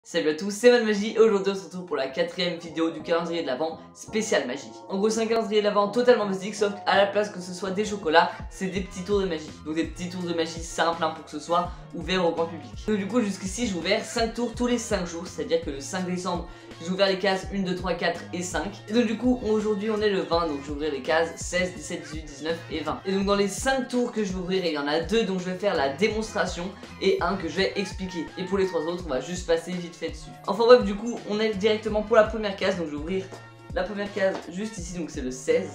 Salut à tous, c'est Magie et aujourd'hui on se retrouve pour la 4ème vidéo du calendrier de l'Avent spécial magie. En gros c'est un calendrier de l'Avent totalement basique, sauf qu'à la place que ce soit des chocolats, c'est des petits tours de magie. Donc des petits tours de magie simples pour que ce soit ouvert au grand public. Donc du coup jusqu'ici j'ai ouvert 5 tours tous les 5 jours, c'est-à-dire que le 5 décembre j'ai ouvert les cases 1, 2, 3, 4 et 5. Et donc du coup aujourd'hui on est le 20, donc je vais ouvrir les cases 16, 17, 18, 19 et 20. Et donc dans les 5 tours que je vais ouvrir, il y en a 2 dont je vais faire la démonstration et un que je vais expliquer. Et pour les 3 autres on va juste passer vite fait dessus. Enfin bref, du coup on est directement pour la première case, donc je vais ouvrir la première case juste ici, donc c'est le 16.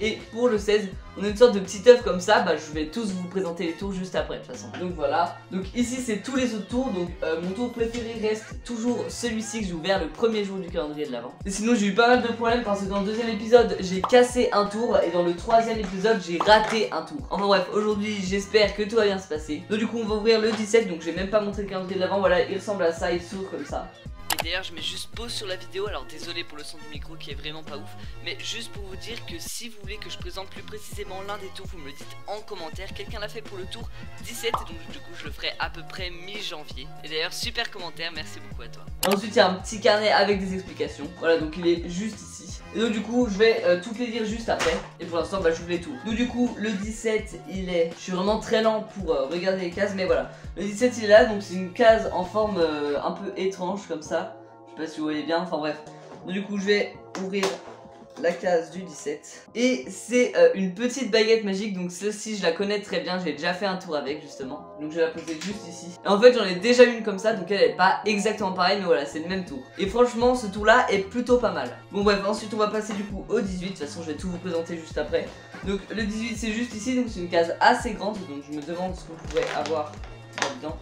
Et pour le 16, on a une sorte de petit œuf comme ça, je vais tous vous présenter les tours juste après de toute façon. Donc voilà, donc ici c'est tous les autres tours, donc mon tour préféré reste toujours celui-ci que j'ai ouvert le premier jour du calendrier de l'Avent. Et sinon j'ai eu pas mal de problèmes parce que dans le deuxième épisode j'ai cassé un tour et dans le troisième épisode j'ai raté un tour. Enfin bref, aujourd'hui j'espère que tout va bien se passer. Donc du coup on va ouvrir le 17, donc j'ai même pas montré le calendrier de l'Avent, voilà il ressemble à ça, il s'ouvre comme ça. Et d'ailleurs je mets juste pause sur la vidéo, alors désolé pour le son du micro qui est vraiment pas ouf, mais juste pour vous dire que si vous voulez que je présente plus précisément l'un des tours, vous me le dites en commentaire. Quelqu'un l'a fait pour le tour 17, donc du coup je le ferai à peu près mi-janvier. Et d'ailleurs super commentaire, merci beaucoup à toi. Ensuite il y a un petit carnet avec des explications, voilà donc il est juste ici. Et donc du coup je vais toutes les lire juste après, et pour l'instant j'ouvre les tours. Donc du coup le 17 il est, je suis vraiment très lent pour regarder les cases, mais voilà. Le 17 il est là, donc c'est une case en forme un peu étrange comme ça. Je sais pas si vous voyez bien, enfin bref. Donc du coup je vais ouvrir la case du 17. Et c'est une petite baguette magique, donc celle-ci je la connais très bien, j'ai déjà fait un tour avec justement. Donc je vais la poser juste ici. Et en fait j'en ai déjà une comme ça, donc elle est pas exactement pareille, mais voilà c'est le même tour. Et franchement ce tour là est plutôt pas mal. Bon bref, ensuite on va passer du coup au 18, de toute façon je vais tout vous présenter juste après. Donc le 18 c'est juste ici, donc c'est une case assez grande, donc je me demande ce qu'on pourrait avoir là-dedans.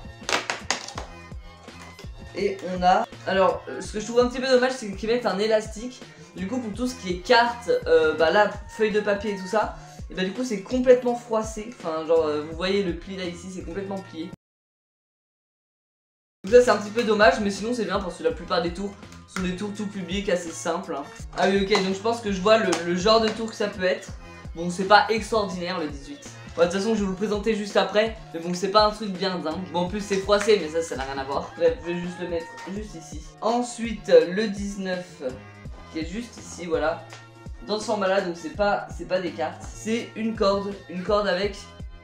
Et on a, alors ce que je trouve un petit peu dommage c'est qu'ils mettent un élastique. Du coup pour tout ce qui est cartes, là feuilles de papier et tout ça, et du coup c'est complètement froissé. Enfin genre vous voyez le pli là ici, c'est complètement plié. Donc ça c'est un petit peu dommage, mais sinon c'est bien parce que la plupart des tours sont des tours tout publics assez simples. Ah oui ok, donc je pense que je vois le genre de tour que ça peut être. Bon c'est pas extraordinaire le 18. De toute façon je vais vous le présenter juste après, mais bon c'est pas un truc bien dingue. Bon en plus c'est froissé mais ça n'a rien à voir. Bref je vais juste le mettre juste ici. Ensuite le 19 qui est juste ici, voilà. Dans ce format là, donc c'est pas des cartes. C'est une corde avec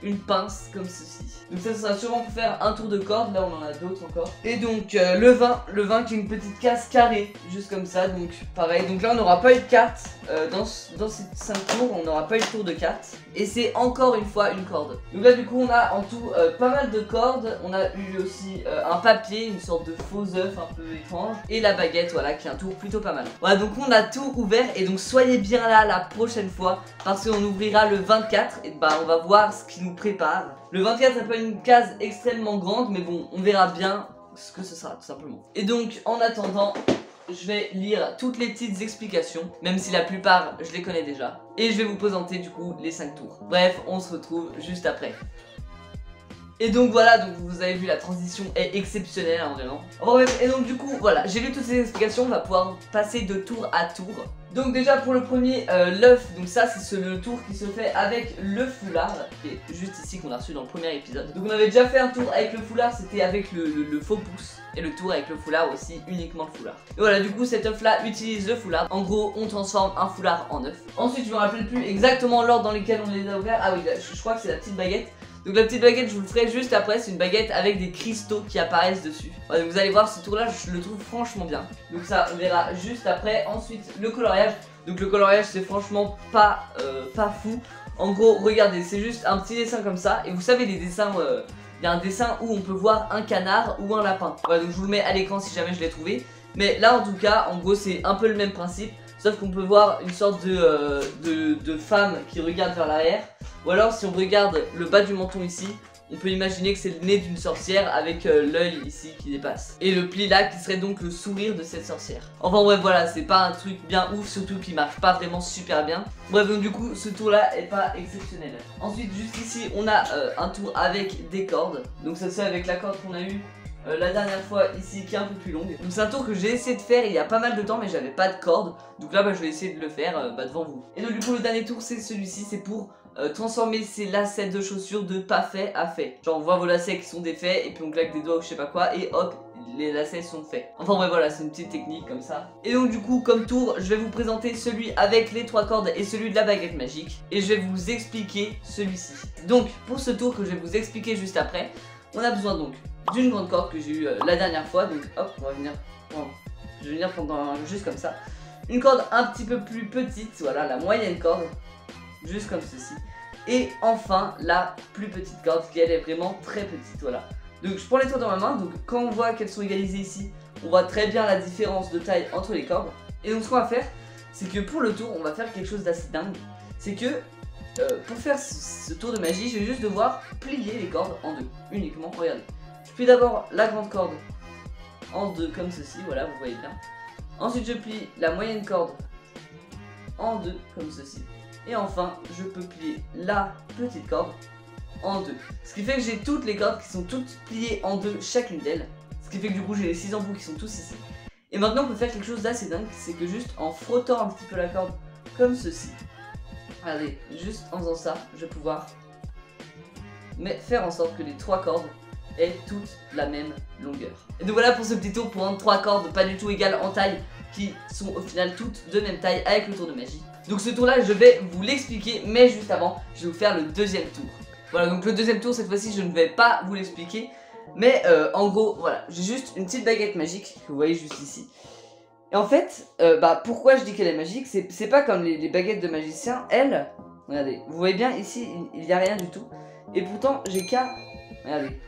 une pince comme ceci. Donc ça sera sûrement pour faire un tour de corde, là on en a d'autres encore. Et donc le 20 qui est une petite case carrée, juste comme ça, donc pareil. Donc là on n'aura pas eu de carte, dans ces 5 tours on n'aura pas eu de tour de carte. Et c'est encore une fois une corde. Donc là du coup on a en tout pas mal de cordes. On a eu aussi un papier, une sorte de faux œuf un peu étrange. Et la baguette, voilà, qui est un tour plutôt pas mal. Voilà, donc on a tout ouvert et donc soyez bien là la prochaine fois parce qu'on ouvrira le 24 et on va voir ce qui nous prépare. Le 24 ça peut être une case extrêmement grande, mais bon on verra bien ce que ce sera tout simplement. Et donc en attendant je vais lire toutes les petites explications, même si la plupart je les connais déjà. Et je vais vous présenter du coup les 5 tours. Bref, on se retrouve juste après. Et donc voilà, donc vous avez vu la transition est exceptionnelle vraiment. Bref, et donc du coup voilà, j'ai lu toutes ces explications, on va pouvoir passer de tour à tour. Donc déjà pour le premier, l'œuf, donc ça c'est le tour qui se fait avec le foulard, qui est juste ici qu'on a reçu dans le premier épisode. Donc on avait déjà fait un tour avec le foulard, c'était avec le faux pouce. Et le tour avec le foulard aussi, uniquement le foulard. Et voilà, du coup cet œuf là utilise le foulard. En gros, on transforme un foulard en œuf. Ensuite, je me rappelle plus exactement l'ordre dans lequel on les a ouverts. Ah oui, là, je crois que c'est la petite baguette. Donc la petite baguette je vous le ferai juste après, c'est une baguette avec des cristaux qui apparaissent dessus. Voilà, donc vous allez voir ce tour là je le trouve franchement bien. Donc ça on verra juste après. Ensuite le coloriage. Donc le coloriage c'est franchement pas fou. En gros regardez, c'est juste un petit dessin comme ça. Et vous savez les dessins, il y a un dessin où on peut voir un canard ou un lapin. Voilà, donc je vous le mets à l'écran si jamais je l'ai trouvé. Mais là en tout cas en gros c'est un peu le même principe. Sauf qu'on peut voir une sorte de femme qui regarde vers l'arrière. Ou alors si on regarde le bas du menton ici, on peut imaginer que c'est le nez d'une sorcière avec l'œil ici qui dépasse. Et le pli là qui serait donc le sourire de cette sorcière. Enfin bref voilà, c'est pas un truc bien ouf, surtout qu'il marche pas vraiment super bien. Bref donc du coup ce tour là est pas exceptionnel. Ensuite juste ici on a un tour avec des cordes. Donc ça se fait avec la corde qu'on a eue la dernière fois ici qui est un peu plus longue. Donc c'est un tour que j'ai essayé de faire il y a pas mal de temps mais j'avais pas de corde. Donc là je vais essayer de le faire devant vous. Et donc du coup le dernier tour c'est celui-ci, c'est pour transformer ces lacets de chaussures de pas fait à fait. Genre on voit vos lacets qui sont défaits et puis on claque des doigts ou je sais pas quoi et hop les lacets sont faits. Enfin bref voilà, c'est une petite technique comme ça. Et donc du coup comme tour, je vais vous présenter celui avec les 3 cordes et celui de la baguette magique. Et je vais vous expliquer celui-ci. Donc pour ce tour que je vais vous expliquer juste après, on a besoin donc d'une grande corde que j'ai eu la dernière fois. Donc hop, on va venir, je vais venir prendre juste comme ça. Une corde un petit peu plus petite, voilà la moyenne corde, juste comme ceci. Et enfin la plus petite corde qui elle est vraiment très petite, voilà. Donc je prends les 3 dans ma main, donc quand on voit qu'elles sont égalisées ici, on voit très bien la différence de taille entre les cordes. Et donc ce qu'on va faire, c'est que pour le tour, on va faire quelque chose d'assez dingue. C'est que pour faire ce tour de magie, je vais juste devoir plier les cordes en deux, uniquement, regardez. Je plie d'abord la grande corde en deux comme ceci, voilà, vous voyez bien. Ensuite je plie la moyenne corde en deux comme ceci. Et enfin je peux plier la petite corde en deux. Ce qui fait que j'ai toutes les cordes qui sont toutes pliées en deux chacune d'elles. Ce qui fait que du coup j'ai les 6 embouts qui sont tous ici. Et maintenant on peut faire quelque chose d'assez dingue, c'est que juste en frottant un petit peu la corde comme ceci. Regardez, juste en faisant ça, je vais pouvoir faire en sorte que les 3 cordes aient toutes la même longueur. Et donc voilà pour ce petit tour pour rendre 3 cordes pas du tout égales en taille, qui sont au final toutes de même taille avec le tour de magie. Donc ce tour là je vais vous l'expliquer, mais juste avant je vais vous faire le deuxième tour. Voilà, donc le deuxième tour cette fois-ci je ne vais pas vous l'expliquer, mais en gros voilà, j'ai juste une petite baguette magique que vous voyez juste ici. Et en fait, pourquoi je dis qu'elle est magique, c'est pas comme les baguettes de magicien, elles, regardez, vous voyez bien ici il n'y a rien du tout. Et pourtant j'ai qu'à, regardez,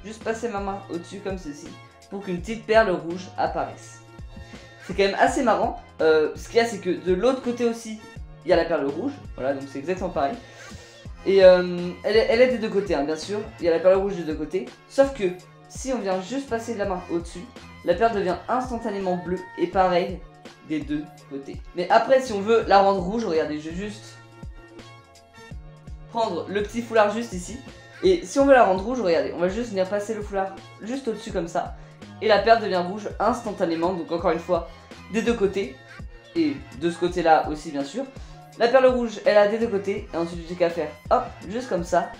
juste passer ma main au-dessus comme ceci, pour qu'une petite perle rouge apparaisse. C'est quand même assez marrant, ce qu'il y a c'est que de l'autre côté aussi, il y a la perle rouge, voilà donc c'est exactement pareil. Et elle est des deux côtés hein, bien sûr, il y a la perle rouge des deux côtés, sauf que si on vient juste passer la main au-dessus, la perle devient instantanément bleue et pareil des deux côtés. Mais après si on veut la rendre rouge, regardez, je vais juste prendre le petit foulard juste ici. Et si on veut la rendre rouge, regardez, on va juste venir passer le foulard juste au-dessus comme ça. Et la perle devient rouge instantanément, donc encore une fois, des deux côtés. Et de ce côté-là aussi bien sûr. La perle rouge, elle a des deux côtés. Et ensuite j'ai qu'à faire, hop, juste comme ça.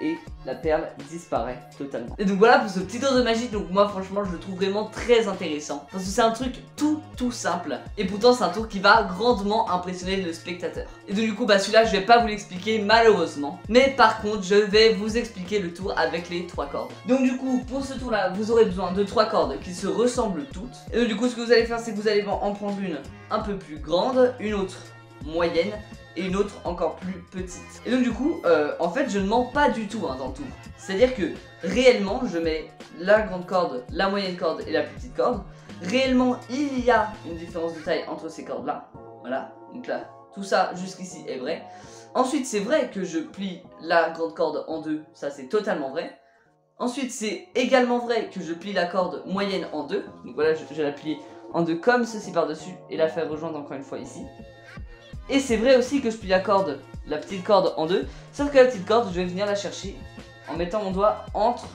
Et la perle disparaît totalement. Et donc voilà pour ce petit tour de magie. Donc moi franchement je le trouve vraiment très intéressant, parce que c'est un truc tout simple. Et pourtant c'est un tour qui va grandement impressionner le spectateur. Et donc du coup celui-là je vais pas vous l'expliquer malheureusement. Mais par contre je vais vous expliquer le tour avec les 3 cordes. Donc du coup pour ce tour là vous aurez besoin de 3 cordes qui se ressemblent toutes. Et donc du coup ce que vous allez faire c'est que vous allez en prendre une un peu plus grande, une autre moyenne et une autre encore plus petite. Et donc du coup, en fait je ne mens pas du tout dans le tour. C'est-à-dire que réellement je mets la grande corde, la moyenne corde et la petite corde. Réellement il y a une différence de taille entre ces cordes là. Voilà, donc là tout ça jusqu'ici est vrai. Ensuite c'est vrai que je plie la grande corde en deux, ça c'est totalement vrai. Ensuite c'est également vrai que je plie la corde moyenne en deux. Donc voilà, je vais la plier en deux comme ceci par dessus et la faire rejoindre encore une fois ici. Et c'est vrai aussi que je plie la petite corde en deux, sauf que la petite corde, je vais venir la chercher en mettant mon doigt entre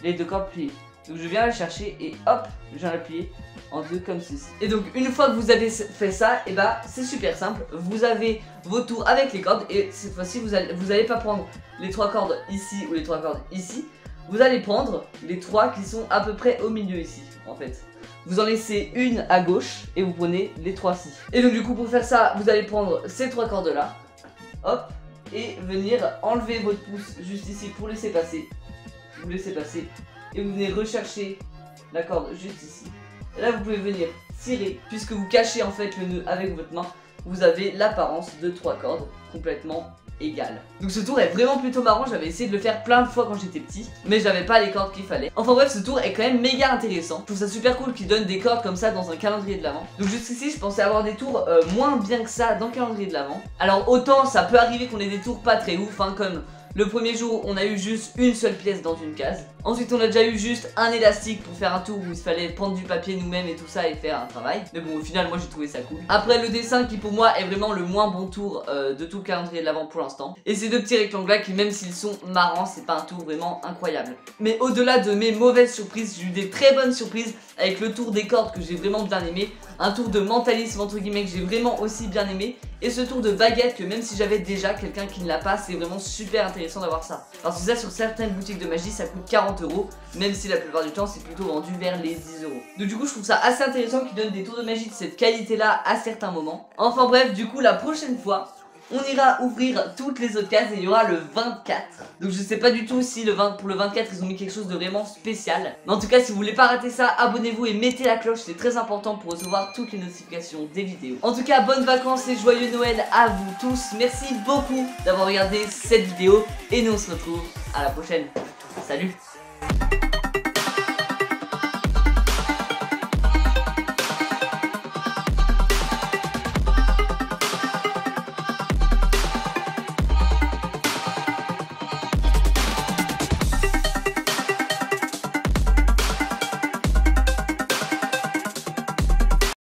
les deux cordes pliées. Donc je viens la chercher et hop, je viens la plier en deux comme ceci. Et donc une fois que vous avez fait ça, et c'est super simple. Vous avez vos tours avec les cordes et cette fois-ci vous allez pas prendre les 3 cordes ici ou les 3 cordes ici. Vous allez prendre les 3 qui sont à peu près au milieu ici en fait. Vous en laissez une à gauche et vous prenez les 3-ci. Et donc du coup pour faire ça, vous allez prendre ces 3 cordes là, hop, et venir enlever votre pouce juste ici pour laisser passer. Vous laissez passer et vous venez rechercher la corde juste ici. Et là vous pouvez venir tirer, puisque vous cachez en fait le nœud avec votre main. Vous avez l'apparence de 3 cordes complètement égales. Donc ce tour est vraiment plutôt marrant, j'avais essayé de le faire plein de fois quand j'étais petit, mais j'avais pas les cordes qu'il fallait. Enfin bref, ce tour est quand même méga intéressant. Je trouve ça super cool qu'il donne des cordes comme ça dans un calendrier de l'Avent. Donc jusqu'ici je pensais avoir des tours moins bien que ça dans le calendrier de l'Avent. Alors autant ça peut arriver qu'on ait des tours pas très ouf, hein, comme le premier jour on a eu juste une seule pièce dans une case. Ensuite on a déjà eu juste un élastique pour faire un tour où il fallait prendre du papier nous-mêmes et tout ça et faire un travail. Mais bon au final moi j'ai trouvé ça cool. Après le dessin qui pour moi est vraiment le moins bon tour de tout le calendrier de l'Avent pour l'instant. Et ces deux petits rectangles là qui même s'ils sont marrants c'est pas un tour vraiment incroyable. Mais au-delà de mes mauvaises surprises, j'ai eu des très bonnes surprises avec le tour des cordes que j'ai vraiment bien aimé. Un tour de mentalisme entre guillemets que j'ai vraiment aussi bien aimé. Et ce tour de baguette que même si j'avais déjà quelqu'un qui ne l'a pas, c'est vraiment super intéressant d'avoir ça. Parce que ça sur certaines boutiques de magie ça coûte 40 50 €, même si la plupart du temps c'est plutôt vendu vers les 10 €. Donc du coup je trouve ça assez intéressant qu'ils donnent des tours de magie de cette qualité là à certains moments. Enfin bref, du coup la prochaine fois on ira ouvrir toutes les autres cases et il y aura le 24. Donc je sais pas du tout si pour le 24 ils ont mis quelque chose de vraiment spécial. Mais en tout cas si vous voulez pas rater ça, abonnez-vous et mettez la cloche, c'est très important pour recevoir toutes les notifications des vidéos. En tout cas bonnes vacances et joyeux Noël à vous tous. Merci beaucoup d'avoir regardé cette vidéo et nous on se retrouve à la prochaine. Salut!